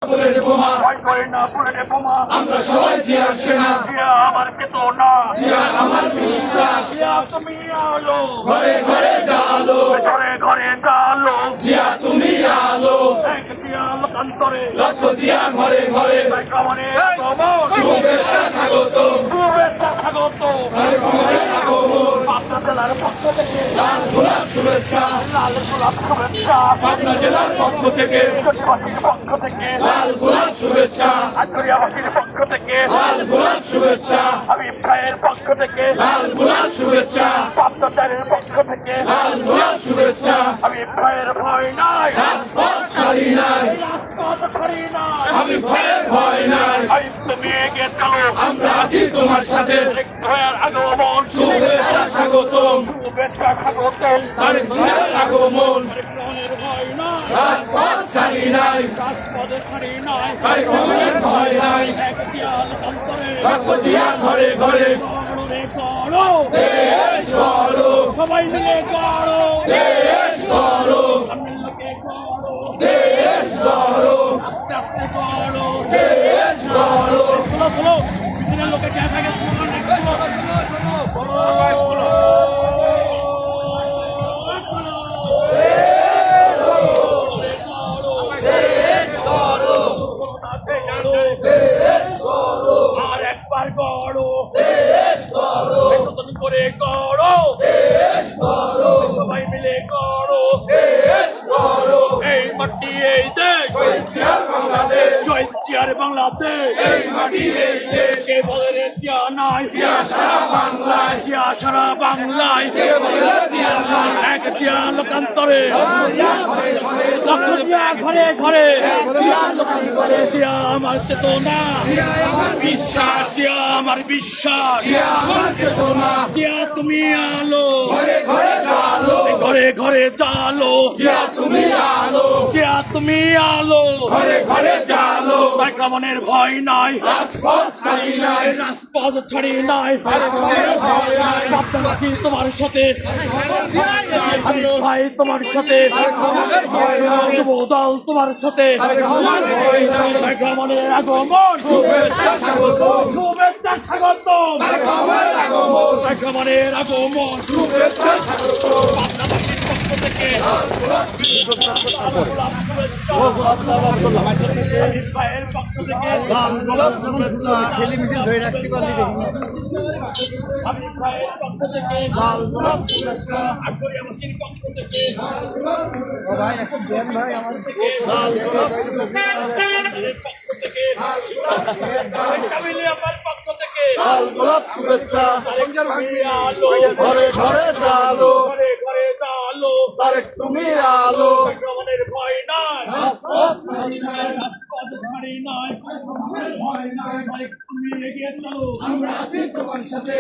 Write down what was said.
Bullet বোমা ভয় করে না বুলেটে বোমা। আমরা সবাই জিয়ার সেনা, জিয়া আমার চেতনা, জিয়া আমার বিশ্বাস। জিয়া তুমি আলো, ঘরে ঘরে জালো, ঘরে ঘরে জালো। জিয়া তুমি আলো। এক জিয়া লোকান্তরে, লক্ষ জিয়া ঘরে ঘরে, প্রেক্ষাপটের আগমন, শুভেচ্ছা স্বাগত। শুভেচ্ছা স্বাগত। আগমনের আগমন, পাবনা জেলার পক্ষ থেকে লাল গোলাপ শুভেচ্ছা। লাল গোলাপ শুভেচ্ছা, পাবনা জেলার পক্ষ থেকে চট্টগ্রামের পক্ষ থেকে লাল গোলাপ শুভেচ্ছা। আটঘরিয়াবাসীর পক্ষ থেকে লাল গোলাপ শুভেচ্ছা। হাবিব ভাইয়ের পক্ষ থেকে লাল গোলাপ শুভেচ্ছা। পাবনাদারের পক্ষ থেকে লাল গোলাপ শুভেচ্ছা। হাবিব ভাইয়ের ভয় নাই, রাজপথ ছাড়ি নাই, রাজপথ ছাড়ি নাই। আমি ভয়ের ভয় নাই। হাবিব তুমি এগিয়ে চলো, আমরা আছি তোমার সাথে, ভাইয়ের আগমন, শুভেচ্ছা স্বাগতম। শুভেচ্ছা স্বাগত। তারেক জিয়ার আগমন, রহমানের ভয় নাই, রাজপথ ছাড়ি নাই, রাজপথে ছাড়ি নাই। তারেক রহমানের ভয় নাই। এক জিয়াল অন্তরে লক্ষ জিয়া ঘরে ঘরে, গড়ো রে গড়ো, দেশ গড়ো, সবাই মিলে গড়ো, দেশ গড়ো, সামনের লোকে গড়ো, দেশ গড়ো, আস্তে আস্তে গড়ো। দেশ গড়ো। শোনো শোনো, পিছনের লোকে যা থাকে শোনো না, আর একবার গড়ো, নতুন করে গড়ো, সবাই মিলে গড়ো, এই মাটি এই দেশ, জিয়ার বাংলাদেশ, জয় জিয়ার বাংলাদেশ। এই মাটি এই দেশ, কে বলে রে জিয়া নাই, জিয়া সারা বাংলায়, জিয়া সারা বাংলায়, কে বলে জিয়া নাই। এক জিয়া লোকান্তরে, লক্ষ জিয়া ঘরে ঘরে, জিয়া আমার চেতনা, বিশ্বাস, জিয়া আমার বিশ্বাস, জিয়া আমার চেতনা। জিয়া তুমি আলো, ঘরে ঘরে জালো, ঘরে ঘরে জালো, জিয়া তুমি আলো, জিয়া তুমি আলো। ঘরে ঘরে জালো, আক্রমণের ভয় নাই, রাজপথ ছাড়ি নাই, রাজপথ ছাড়ি নাই। আগমনের ভয় নাই। বাপ্তাবাসী তোমার সাথে, আমি ভাই তোমার সাথে, আগমনের ভয় নাই, যুব দল তোমার সাথে। আগমনের ভয় নাই। আক্রমণের আগমন, শুভেচ্ছা স্বাগত, শুভেচ্ছা স্বাগত। আগমনের আগমন, আক্রমণের আগমন, শুভেচ্ছা স্বাগত। বাপ্তাবাসীর পক্ষ থেকে হাবিব ভাইয়ের পক্ষ থেকে ছেলে মিছিল ধরে রাখতে পারলি হাবিব ভাইয়ের পক্ষ থেকে আটঘরিয়াবাসীর পক্ষ থেকে ভাই এখন দেন ভাই আমার কামিলিয়ামার পক্ষ থেকে লাল গোলাপ শুভেচ্ছা, আলো, ঘরে ঘরে জালো, ঘরে ঘরে আলো। তারেক তুমি আলো। আক্রমণের ভয় নাই, রাজপথ ছাড়ি নাই, ভয় নাই, তুমি এগিয়ে চলো। আমরা আছি তোমার সাথে।